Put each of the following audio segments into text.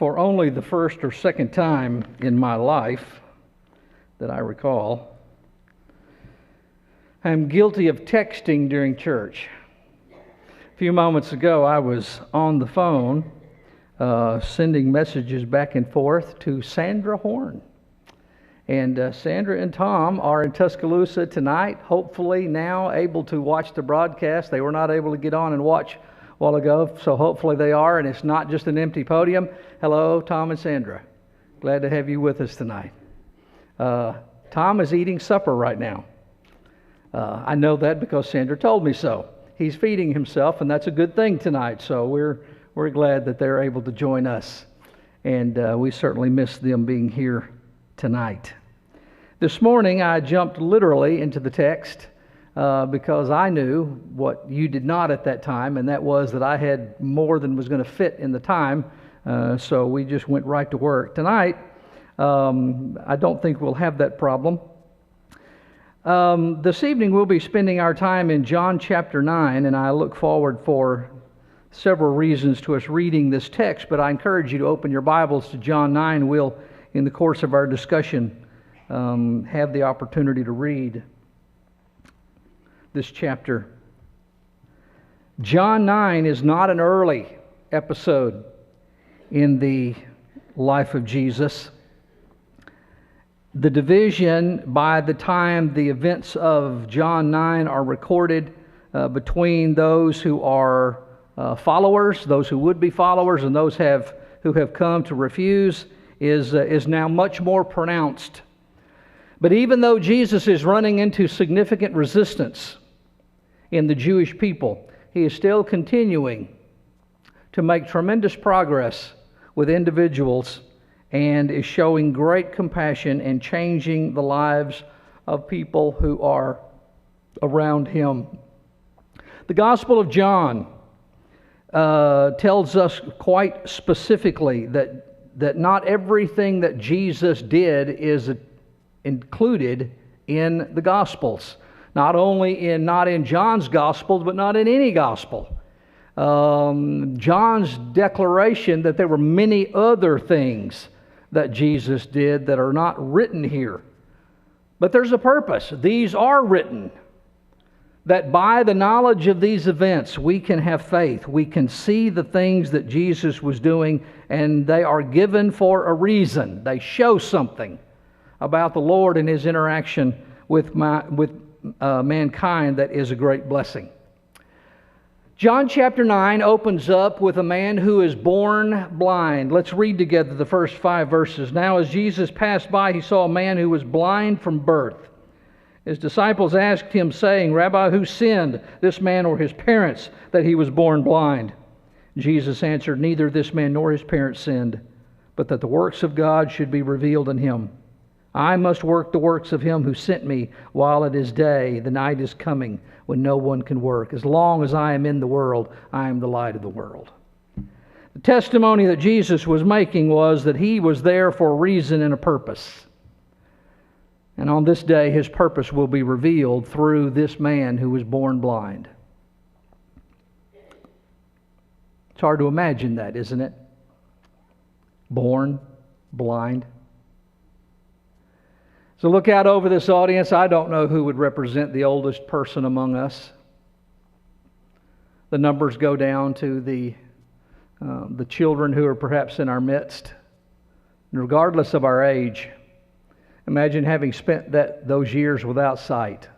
for only the first or second time in my life that I recall, I'm guilty of texting during church. A few moments ago, I was on the phone sending messages back and forth to Sandra Horn. And Sandra and Tom are in Tuscaloosa tonight, hopefully now able to watch the broadcast. They were not able to get on and watch a while ago, so hopefully they are, and it's not just an empty podium. Hello, Tom and Sandra. Glad to have you with us tonight. Tom is eating supper right now. I know that because Sandra told me so. He's feeding himself, and that's a good thing tonight, so we're glad that they're able to join us. And we certainly miss them being here tonight. This morning, I jumped literally into the text because I knew what you did not at that time, and that was that I had more than was going to fit in the time, so we just went right to work. Tonight, I don't think we'll have that problem. This evening, we'll be spending our time in John chapter 9, and I look forward for several reasons to us reading this text, but I encourage you to open your Bibles to John 9. We'll, in the course of our discussion, have the opportunity to read this chapter. John 9 is not an early episode in the life of Jesus. The division, by the time the events of John 9 are recorded, between those who are followers, those who would be followers, and those who have come to refuse, is now much more pronounced. But even though Jesus is running into significant resistance in the Jewish people, he is still continuing to make tremendous progress with individuals and is showing great compassion and changing the lives of people who are around him. The Gospel of John tells us quite specifically that not everything that Jesus did is included in the Gospels. Not in John's Gospel, but not in any Gospel. John's declaration that there were many other things that Jesus did that are not written here. But there's a purpose. These are written. That by the knowledge of these events, we can have faith. We can see the things that Jesus was doing, and they are given for a reason. They show something about the Lord and His interaction with mankind that is a great blessing. John chapter 9 opens up with a man who is born blind. Let's read together the first 5 verses. Now as Jesus passed by, he saw a man who was blind from birth. His disciples asked him, saying, Rabbi, who sinned, this man or his parents, that he was born blind? Jesus answered, neither this man nor his parents sinned, but that the works of God should be revealed in him. I must work the works of him who sent me while it is day. The night is coming when no one can work. As long as I am in the world, I am the light of the world. The testimony that Jesus was making was that he was there for a reason and a purpose. And on this day, his purpose will be revealed through this man who was born blind. It's hard to imagine that, isn't it? Born blind. So look out over this audience. I don't know who would represent the oldest person among us. The numbers go down to the children who are perhaps in our midst. And regardless of our age, imagine having spent those years without sight.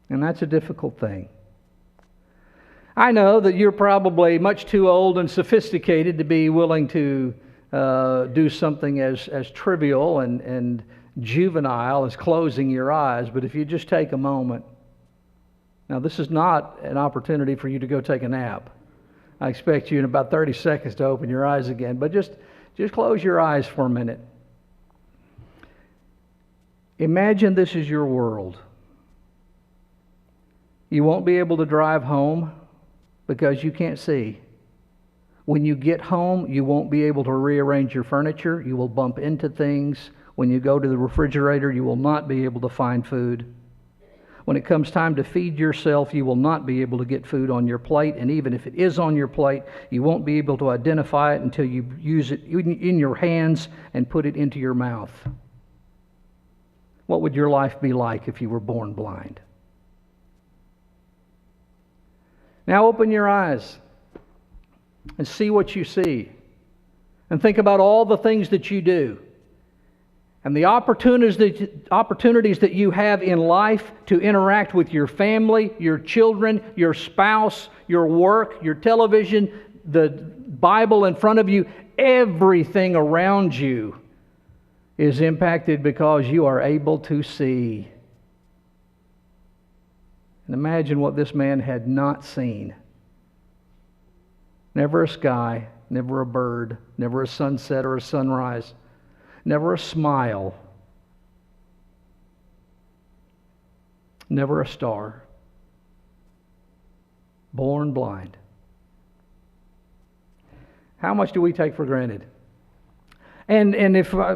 And that's a difficult thing. I know that you're probably much too old and sophisticated to be willing to do something as trivial and juvenile as closing your eyes, but if you just take a moment. Now, this is not an opportunity for you to go take a nap. I expect you in about 30 seconds to open your eyes again, but just close your eyes for a minute. Imagine this is your world. You won't be able to drive home because you can't see. When you get home, you won't be able to rearrange your furniture. You will bump into things. When you go to the refrigerator, you will not be able to find food. When it comes time to feed yourself, you will not be able to get food on your plate, and even if it is on your plate, you won't be able to identify it until you use it in your hands and put it into your mouth. What would your life be like if you were born blind? Now open your eyes and see what you see. And think about all the things that you do. And the opportunities that you have in life to interact with your family, your children, your spouse, your work, your television, the Bible in front of you, everything around you is impacted because you are able to see. And imagine what this man had not seen. Never a sky, never a bird, never a sunset or a sunrise. Never a smile. Never a star. Born blind. How much do we take for granted? And if I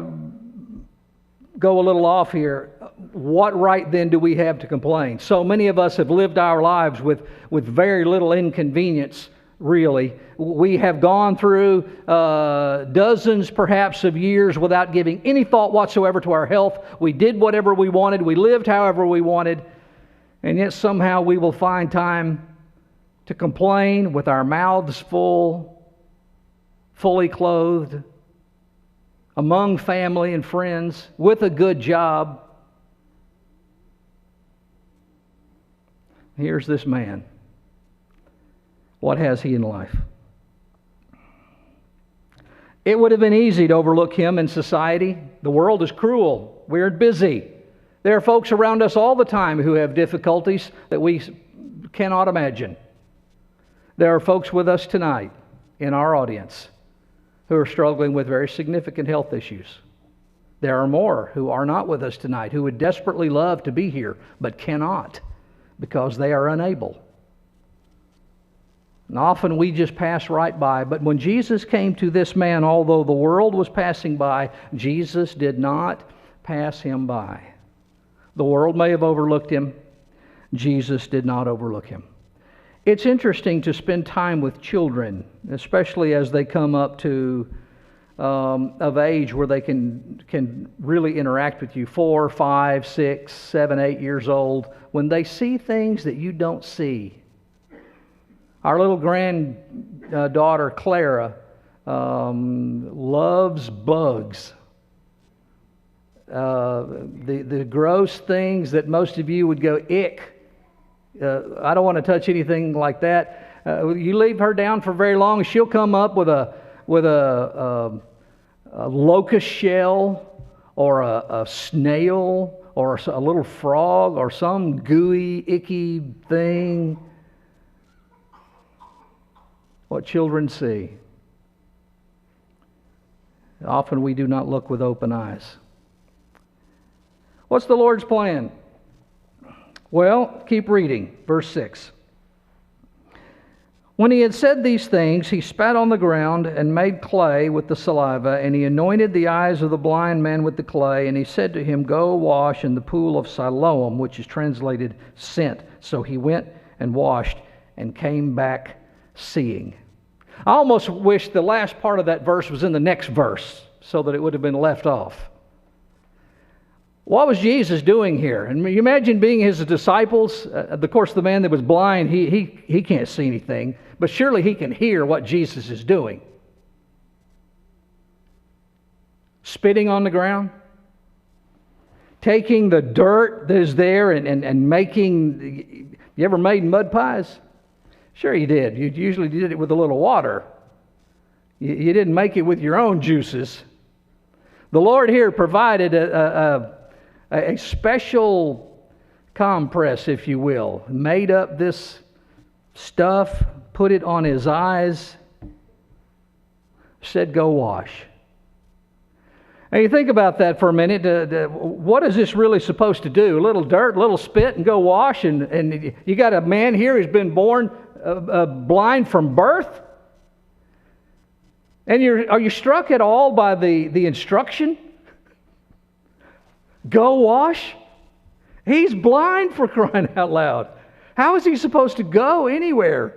go a little off here, what right then do we have to complain? So many of us have lived our lives with very little inconvenience. Really, we have gone through dozens perhaps of years without giving any thought whatsoever to our health. We did whatever we wanted. We lived however we wanted. And yet somehow we will find time to complain with our mouths full, fully clothed, among family and friends, with a good job. Here's this man. What has he in life? It would have been easy to overlook him in society. The world is cruel. We're busy. There are folks around us all the time who have difficulties that we cannot imagine. There are folks with us tonight in our audience who are struggling with very significant health issues. There are more who are not with us tonight who would desperately love to be here but cannot because they are unable. And often we just pass right by. But when Jesus came to this man, although the world was passing by, Jesus did not pass him by. The world may have overlooked him. Jesus did not overlook him. It's interesting to spend time with children, especially as they come up to of age where they can really interact with you, 4, 5, 6, 7, 8 years old, when they see things that you don't see. Our little granddaughter, Clara, loves bugs. The gross things that most of you would go, ick. I don't want to touch anything like that. You leave her down for very long, she'll come up with a locust shell or a snail or a little frog or some gooey, icky thing. What children see. Often we do not look with open eyes. What's the Lord's plan? Well, keep reading. Verse 6. When he had said these things, he spat on the ground and made clay with the saliva, and he anointed the eyes of the blind man with the clay, and he said to him, "Go wash in the pool of Siloam," which is translated sent. So he went and washed and came back seeing. I almost wish the last part of that verse was in the next verse so that it would have been left off. What was Jesus doing here? And you imagine being his disciples. Of course, the man that was blind, he can't see anything, but surely he can hear what Jesus is doing. Spitting on the ground, taking the dirt that is there and making. You ever made mud pies? Sure you did. You usually did it with a little water. You didn't make it with your own juices. The Lord here provided a special compress, if you will, made up this stuff, put it on his eyes, said, "Go wash." And you think about that for a minute. What is this really supposed to do? A little dirt, a little spit, and go wash? And you got a man here who's been born blind from birth? And are you struck at all by the instruction? Go wash? He's blind, for crying out loud. How is he supposed to go anywhere?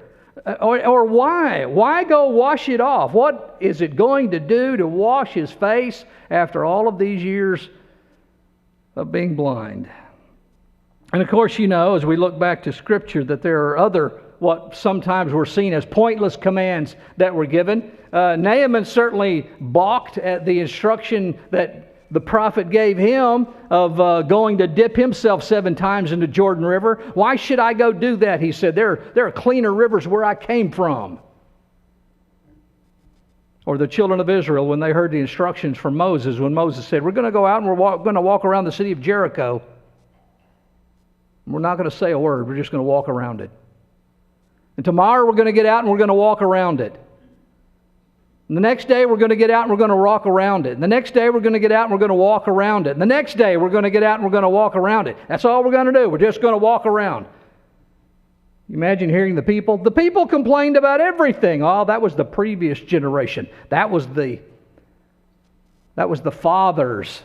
Or why? Why go wash it off? What is it going to do to wash his face after all of these years of being blind? And of course, you know, as we look back to Scripture, that there are other, what sometimes were seen as pointless commands that were given. Naaman certainly balked at the instruction that the prophet gave him of going to dip himself 7 times in the Jordan River. Why should I go do that? He said, there are cleaner rivers where I came from. Or the children of Israel, when they heard the instructions from Moses, when Moses said, we're going to go out and we're going to walk around the city of Jericho. We're not going to say a word. We're just going to walk around it. And tomorrow we're going to get out and we're going to walk around it. And the next day we're going to get out and we're going to walk around it. And the next day we're going to get out and we're going to walk around it. And the next day we're going to get out and we're going to walk around it. That's all we're going to do. We're just going to walk around. You imagine hearing the people? The people complained about everything. Oh, that was the previous generation. That was the fathers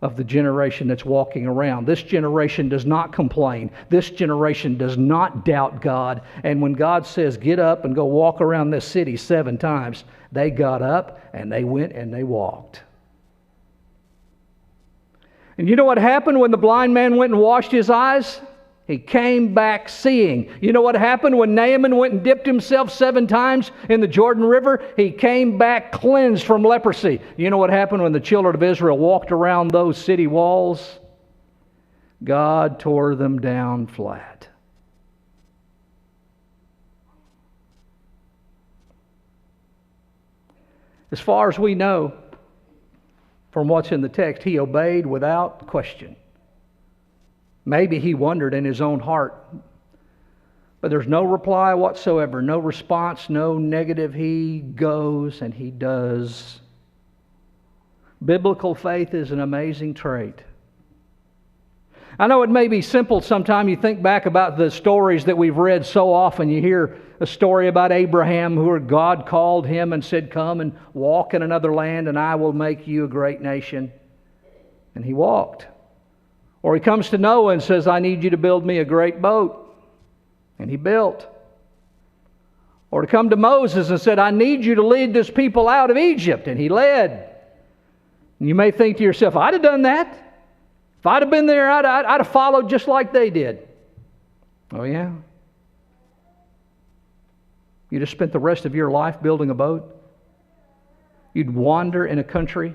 of the generation that's walking around. This generation does not complain. This generation does not doubt God. And when God says, get up and go walk around this city 7 times, they got up and they went and they walked. And you know what happened when the blind man went and washed his eyes? He came back seeing. You know what happened when Naaman went and dipped himself 7 times in the Jordan River? He came back cleansed from leprosy. You know what happened when the children of Israel walked around those city walls? God tore them down flat. As far as we know, from what's in the text, he obeyed without question. Maybe he wondered in his own heart. But there's no reply whatsoever, no response, no negative. He goes and he does. Biblical faith is an amazing trait. I know it may be simple sometimes. You think back about the stories that we've read so often. You hear a story about Abraham, who God called him and said, come and walk in another land and I will make you a great nation. And he walked. Or he comes to Noah and says, I need you to build me a great boat. And he built. Or to come to Moses and said, I need you to lead this people out of Egypt. And he led. And you may think to yourself, I'd have done that. If I'd have been there, I'd have followed just like they did. Oh yeah? You'd have spent the rest of your life building a boat. You'd wander in a country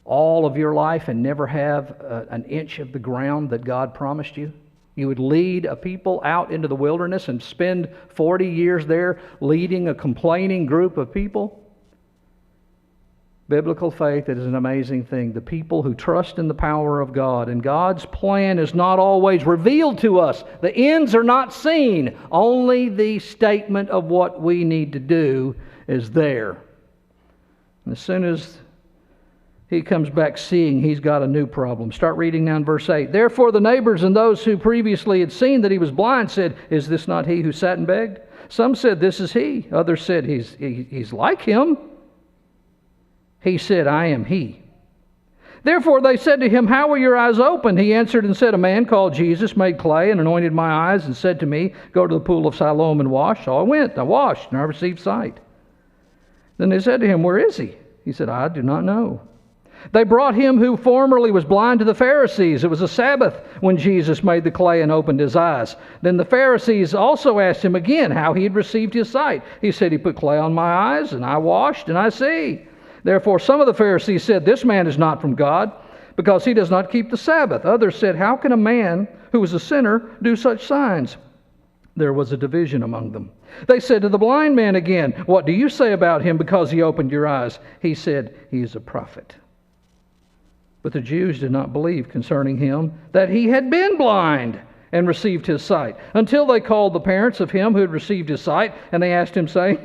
all of your life and never have an inch of the ground that God promised you. You would lead a people out into the wilderness and spend 40 years there leading a complaining group of people. Biblical faith is an amazing thing. The people who trust in the power of God. And God's plan is not always revealed to us. The ends are not seen. Only the statement of what we need to do is there. And as soon as he comes back seeing, he's got a new problem. Start reading now in verse 8. Therefore the neighbors and those who previously had seen that he was blind said, is this not he who sat and begged? Some said, this is he. Others said, he's like him. He said, I am he. Therefore they said to him, how were your eyes opened? He answered and said, a man called Jesus made clay and anointed my eyes and said to me, go to the pool of Siloam and wash. So I went, I washed, and I received sight. Then they said to him, where is he? He said, I do not know. They brought him who formerly was blind to the Pharisees. It was a Sabbath when Jesus made the clay and opened his eyes. Then the Pharisees also asked him again how he had received his sight. He said, he put clay on my eyes, and I washed, and I see. Therefore some of the Pharisees said, this man is not from God, because he does not keep the Sabbath. Others said, how can a man who is a sinner do such signs? There was a division among them. They said to the blind man again, what do you say about him because he opened your eyes? He said, he is a prophet. But the Jews did not believe concerning him that he had been blind and received his sight, until they called the parents of him who had received his sight, and they asked him, saying,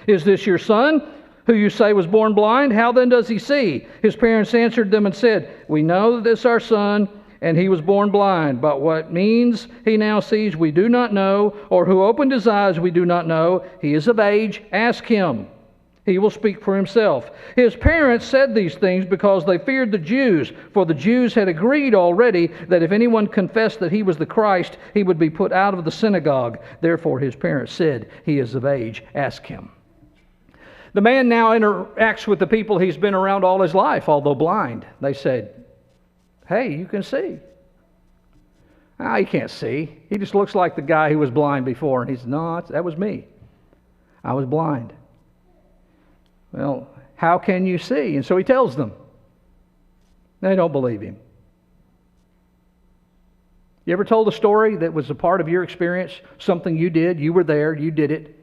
is this your son, who you say was born blind? How then does he see? His parents answered them and said, we know that this is our son, and he was born blind. But what means he now sees we do not know, or who opened his eyes we do not know. He is of age, ask him. He will speak for himself. His parents said these things because they feared the Jews, for the Jews had agreed already that if anyone confessed that he was the Christ, he would be put out of the synagogue. Therefore his parents said, "He is of age, ask him." The man now interacts with the people he's been around all his life, although blind. They said, "Hey, you can see." "Ah, he can't see. He just looks like the guy who was blind before." And he said, "No, that was me. I was blind." "Well, how can you see?" And so he tells them. They don't believe him. You ever told a story that was a part of your experience, something you did, you were there, you did it,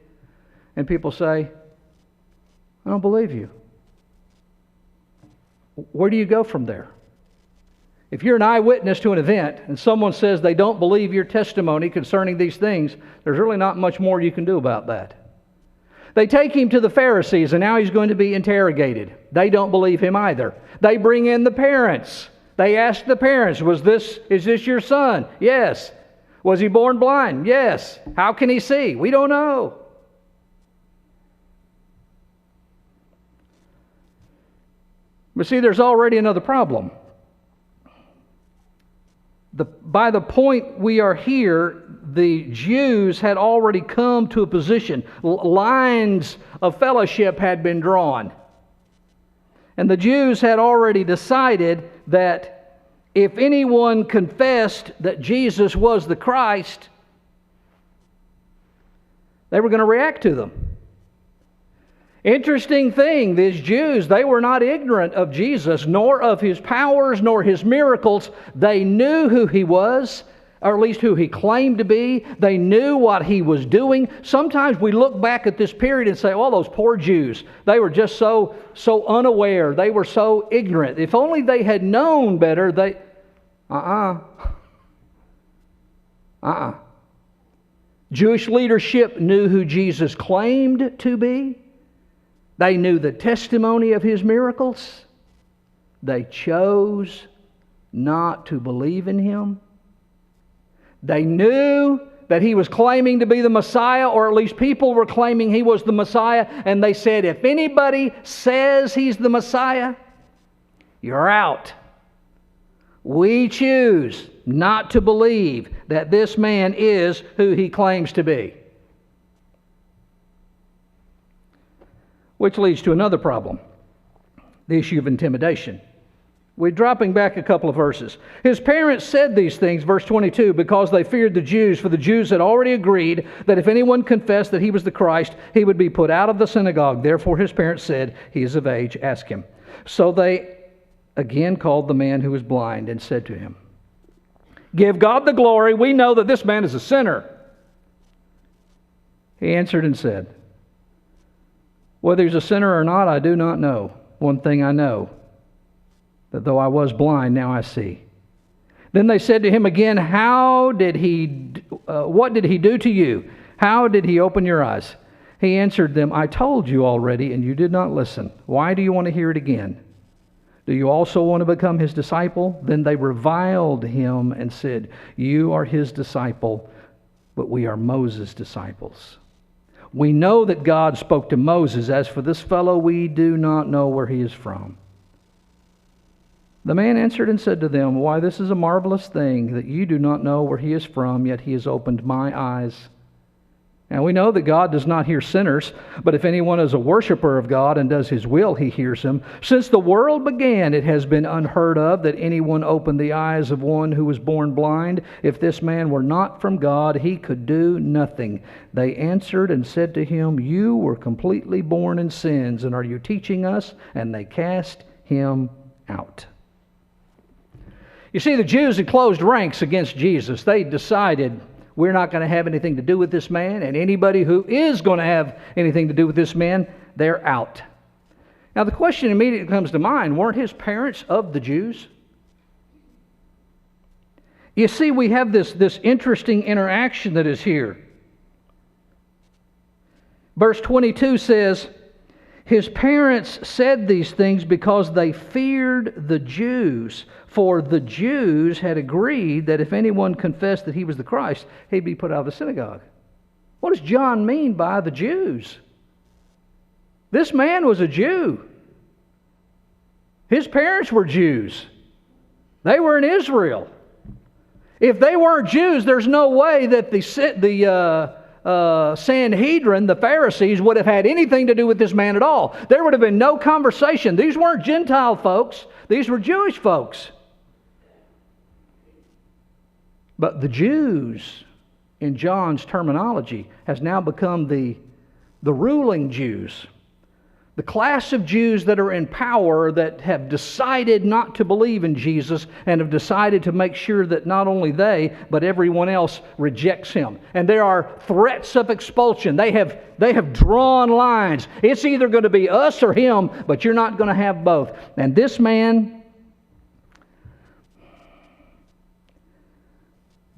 and people say, "I don't believe you"? Where do you go from there? If you're an eyewitness to an event and someone says they don't believe your testimony concerning these things, there's really not much more you can do about that. They take him to the Pharisees, and now he's going to be interrogated. They don't believe him either. They bring in the parents. They ask the parents, is this your son? Yes. Was he born blind? Yes. How can he see? We don't know. But see, there's already another problem. By the point we are here, the Jews had already come to a position. Lines of fellowship had been drawn. And the Jews had already decided that if anyone confessed that Jesus was the Christ, they were going to react to them. Interesting thing, these Jews, they were not ignorant of Jesus, nor of his powers, nor his miracles. They knew who he was, or at least who he claimed to be. They knew what he was doing. Sometimes we look back at this period and say, "Oh, those poor Jews, they were just so unaware. They were so ignorant. If only they had known better, they..." Jewish leadership knew who Jesus claimed to be. They knew the testimony of his miracles. They chose not to believe in him. They knew that he was claiming to be the Messiah, or at least people were claiming he was the Messiah, and they said, if anybody says he's the Messiah, you're out. We choose not to believe that this man is who he claims to be. Which leads to another problem, the issue of intimidation. We're dropping back a couple of verses. His parents said these things, verse 22, because they feared the Jews, for the Jews had already agreed that if anyone confessed that he was the Christ, he would be put out of the synagogue. Therefore his parents said, "He is of age, ask him." So they again called the man who was blind and said to him, "Give God the glory. We know that this man is a sinner." He answered and said, "Whether he's a sinner or not, I do not know. One thing I know, that though I was blind, now I see." Then they said to him again, what did he do to you? How did he open your eyes? He answered them, "I told you already, and you did not listen. Why do you want to hear it again? Do you also want to become his disciple?" Then they reviled him and said, "You are his disciple, but we are Moses' disciples. We know that God spoke to Moses. As for this fellow, we do not know where he is from." The man answered and said to them, "Why, this is a marvelous thing, that you do not know where he is from, yet he has opened my eyes. And we know that God does not hear sinners, but if anyone is a worshiper of God and does his will, he hears him. Since the world began, it has been unheard of that anyone opened the eyes of one who was born blind. If this man were not from God, he could do nothing." They answered and said to him, "You were completely born in sins, and are you teaching us?" And they cast him out. You see, the Jews had closed ranks against Jesus. They decided, we're not going to have anything to do with this man, and anybody who is going to have anything to do with this man, they're out. Now the question immediately comes to mind, weren't his parents of the Jews? You see, we have this interesting interaction that is here. Verse 22 says, his parents said these things because they feared the Jews, for the Jews had agreed that if anyone confessed that he was the Christ, he'd be put out of the synagogue. What does John mean by the Jews? This man was a Jew. His parents were Jews. They were in Israel. If they weren't Jews, there's no way that the Sanhedrin, the Pharisees, would have had anything to do with this man at all. There would have been no conversation. These weren't Gentile folks. These were Jewish folks. But the Jews, in John's terminology, has now become the ruling Jews. The class of Jews that are in power, that have decided not to believe in Jesus and have decided to make sure that not only they, but everyone else rejects Him. And there are threats of expulsion. They have drawn lines. It's either going to be us or him, but you're not going to have both. And this man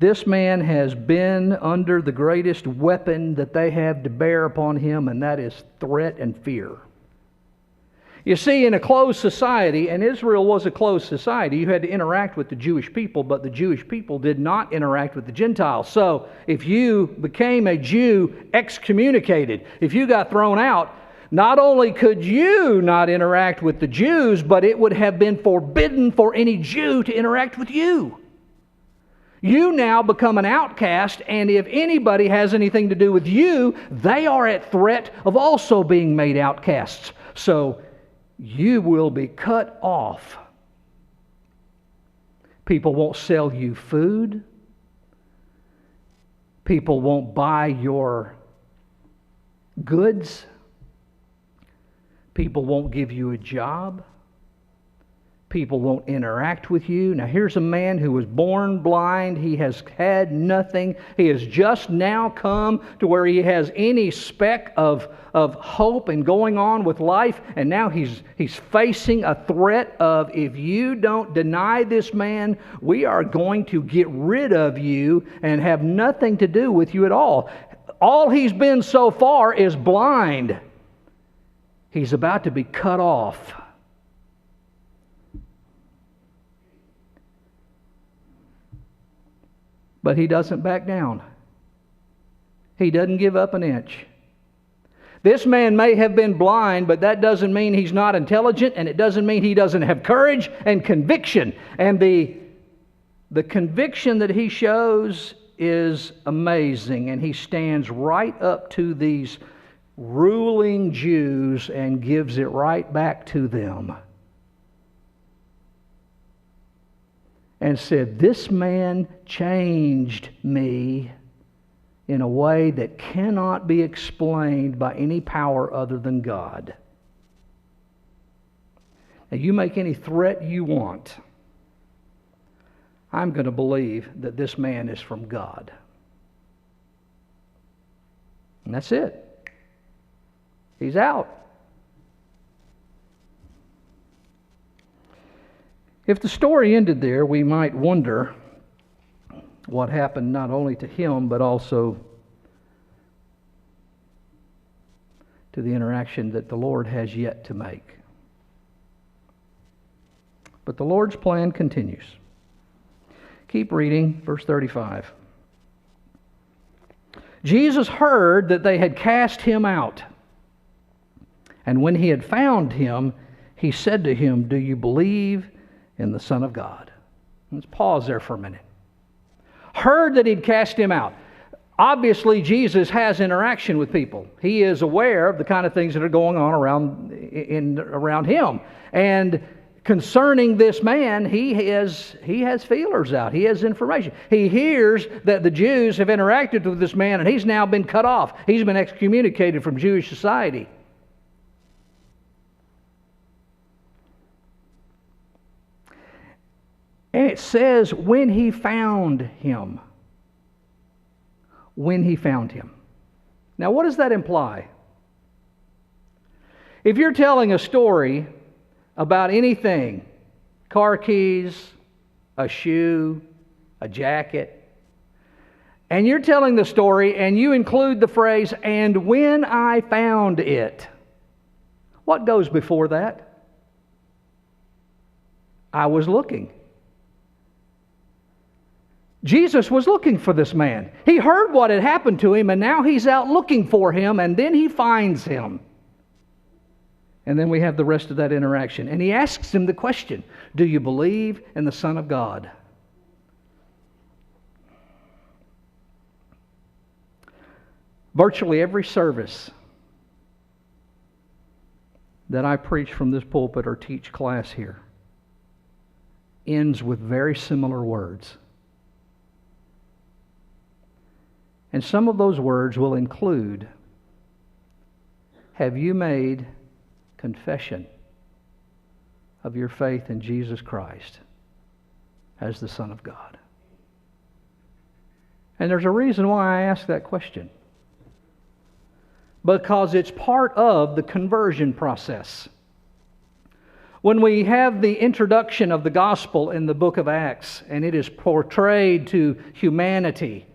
has been under the greatest weapon that they have to bear upon him, and that is threat and fear. You see, in a closed society, and Israel was a closed society, you had to interact with the Jewish people, but the Jewish people did not interact with the Gentiles. So, if you became a Jew excommunicated, if you got thrown out, not only could you not interact with the Jews, but it would have been forbidden for any Jew to interact with you. You now become an outcast, and if anybody has anything to do with you, they are at threat of also being made outcasts. So, you will be cut off. People won't sell you food. People won't buy your goods. People won't give you a job. People won't interact with you. Now here's a man who was born blind. He has had nothing. He has just now come to where he has any speck of hope and going on with life. And now he's facing a threat of, if you don't deny this man, we are going to get rid of you and have nothing to do with you at all. All he's been so far is blind. He's about to be cut off. But he doesn't back down. He doesn't give up an inch. This man may have been blind, but that doesn't mean he's not intelligent, and it doesn't mean he doesn't have courage and conviction. And the conviction that he shows is amazing, and he stands right up to these ruling Jews and gives it right back to them. And said, this man changed me in a way that cannot be explained by any power other than God. Now, you make any threat you want. I'm going to believe that this man is from God. And that's it. He's out. If the story ended there, we might wonder what happened not only to him, but also to the interaction that the Lord has yet to make. But the Lord's plan continues. Keep reading, verse 35. Jesus heard that they had cast him out. And when he had found him, he said to him, do you believe in the Son of God? Let's pause there for a minute. Heard that he'd cast him out. Obviously, Jesus has interaction with people. He is aware of the kind of things that are going on around him. And concerning this man, he has feelers out. He has information. He hears that the Jews have interacted with this man, and he's now been cut off. He's been excommunicated from Jewish society. And it says, when he found him. When he found him. Now, what does that imply? If you're telling a story about anything, car keys, a shoe, a jacket, and you're telling the story and you include the phrase, and when I found it, what goes before that? I was looking. Jesus was looking for this man. He heard what had happened to him, and now he's out looking for him, and then he finds him. And then we have the rest of that interaction. And he asks him the question, do you believe in the Son of God? Virtually every service that I preach from this pulpit or teach class here ends with very similar words. And some of those words will include, have you made confession of your faith in Jesus Christ as the Son of God? And there's a reason why I ask that question. Because it's part of the conversion process. When we have the introduction of the gospel in the book of Acts, and it is portrayed to humanity,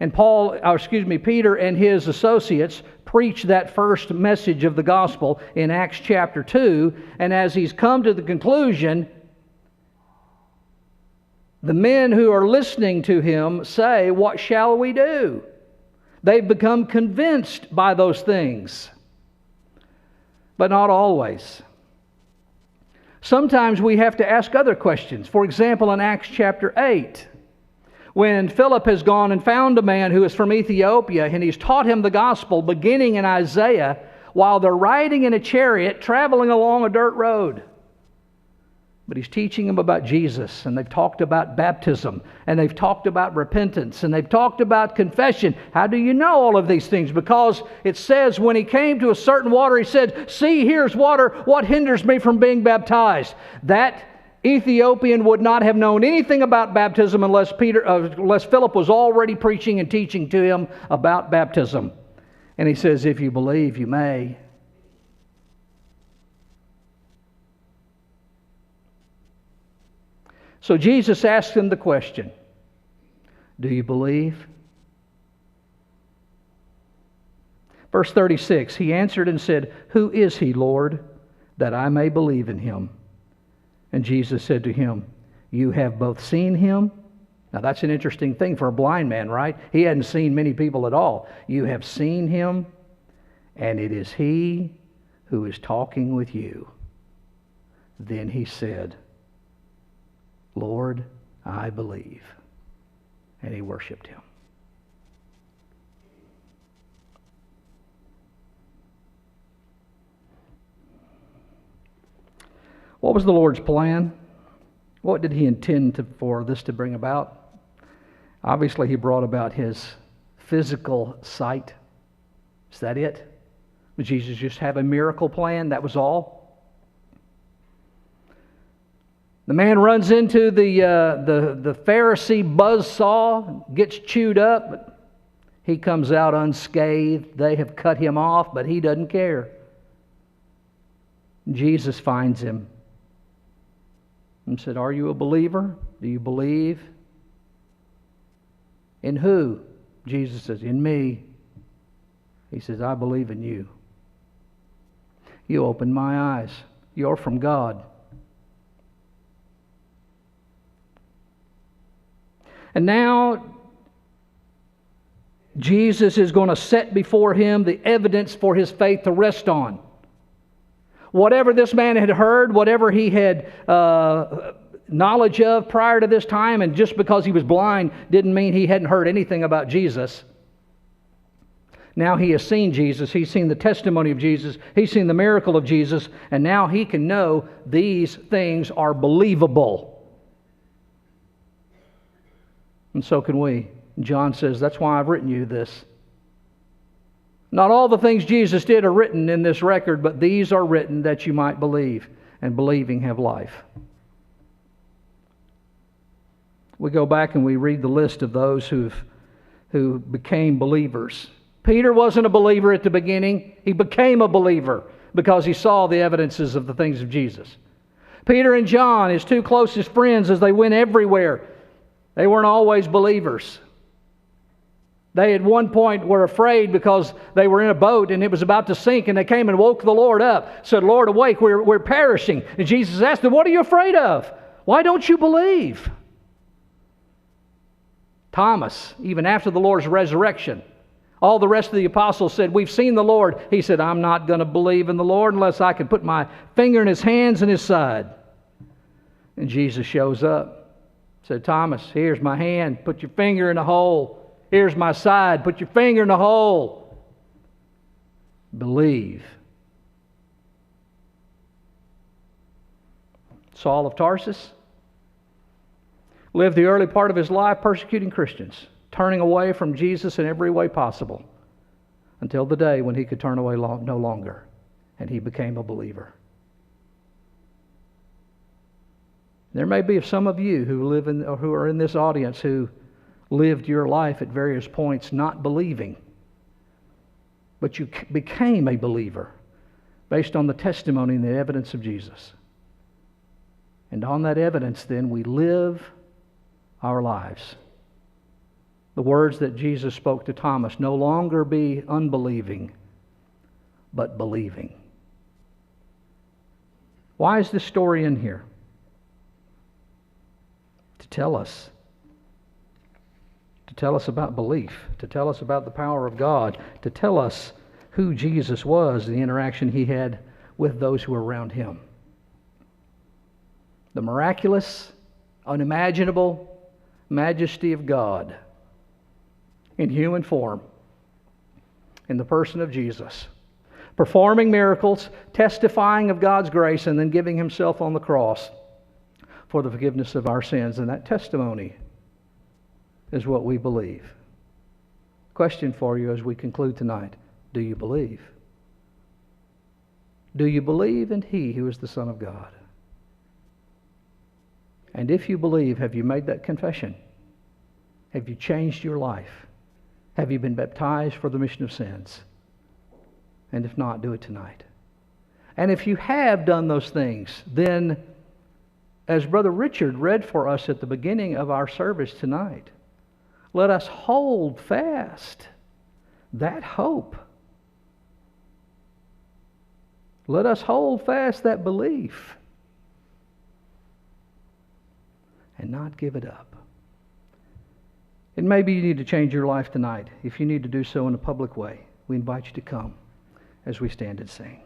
and Peter and his associates preach that first message of the gospel in Acts chapter 2, and as he's come to the conclusion, the men who are listening to him say, what shall we do? They've become convinced by those things. But not always. Sometimes we have to ask other questions. For example, in Acts chapter 8, when Philip has gone and found a man who is from Ethiopia, and he's taught him the gospel beginning in Isaiah, while they're riding in a chariot traveling along a dirt road. But he's teaching them about Jesus, and they've talked about baptism, and they've talked about repentance, and they've talked about confession. How do you know all of these things? Because it says when he came to a certain water, he said, see, here's water. What hinders me from being baptized? That Ethiopian would not have known anything about baptism unless Philip was already preaching and teaching to him about baptism. And he says, if you believe, you may. So Jesus asked him the question, do you believe? Verse 36, he answered and said, who is he, Lord, that I may believe in him? And Jesus said to him, you have both seen him. Now that's an interesting thing for a blind man, right? He hadn't seen many people at all. You have seen him, and it is he who is talking with you. Then he said, Lord, I believe. And he worshiped him. What was the Lord's plan? What did he intend for this to bring about? Obviously, he brought about his physical sight. Is that it? Did Jesus just have a miracle plan? That was all? The man runs into the Pharisee buzzsaw, gets chewed up, but he comes out unscathed. They have cut him off, but he doesn't care. Jesus finds him and said, are you a believer? Do you believe? In who? Jesus says, in me. He says, I believe in you. You opened my eyes. You're from God. And now, Jesus is going to set before him the evidence for his faith to rest on. Whatever this man had heard, whatever he had knowledge of prior to this time, and just because he was blind didn't mean he hadn't heard anything about Jesus. Now he has seen Jesus. He's seen the testimony of Jesus. He's seen the miracle of Jesus. And now he can know these things are believable. And so can we. John says, that's why I've written you this. Not all the things Jesus did are written in this record, but these are written that you might believe, and believing have life. We go back and we read the list of those who became believers. Peter wasn't a believer at the beginning. He became a believer because he saw the evidences of the things of Jesus. Peter and John, his two closest friends, as they went everywhere, they weren't always believers. They at one point were afraid because they were in a boat and it was about to sink, and they came and woke the Lord up, said, Lord, awake, we're perishing. And Jesus asked them, what are you afraid of? Why don't you believe? Thomas, even after the Lord's resurrection, All the rest of the apostles said, "We've seen the Lord." He said, "I'm not going to believe in the Lord unless I can put my finger in His hands and His side." And Jesus shows up. Said, "Thomas, here's my hand. Put your finger in the hole. Here's my side. Put your finger in the hole. Believe." Saul of Tarsus lived the early part of his life persecuting Christians, turning away from Jesus in every way possible, until the day when he could turn away no longer, and he became a believer. There may be some of you who are in this audience who lived your life at various points not believing, but you became a believer based on the testimony and the evidence of Jesus. And on that evidence, then, we live our lives. The words that Jesus spoke to Thomas: "No longer be unbelieving, but believing." Why is this story in here? To tell us about belief, to tell us about the power of God, to tell us who Jesus was, the interaction He had with those who were around Him. The miraculous, unimaginable majesty of God in human form, in the person of Jesus, performing miracles, testifying of God's grace, and then giving Himself on the cross for the forgiveness of our sins. And that testimony is what we believe. Question for you as we conclude tonight: do you believe? Do you believe in He who is the Son of God? And if you believe, have you made that confession? Have you changed your life? Have you been baptized for the remission of sins? And if not, do it tonight. And if you have done those things, then, as Brother Richard read for us at the beginning of our service tonight, let us hold fast that hope. Let us hold fast that belief and not give it up. And maybe you need to change your life tonight. If you need to do so in a public way, we invite you to come as we stand and sing.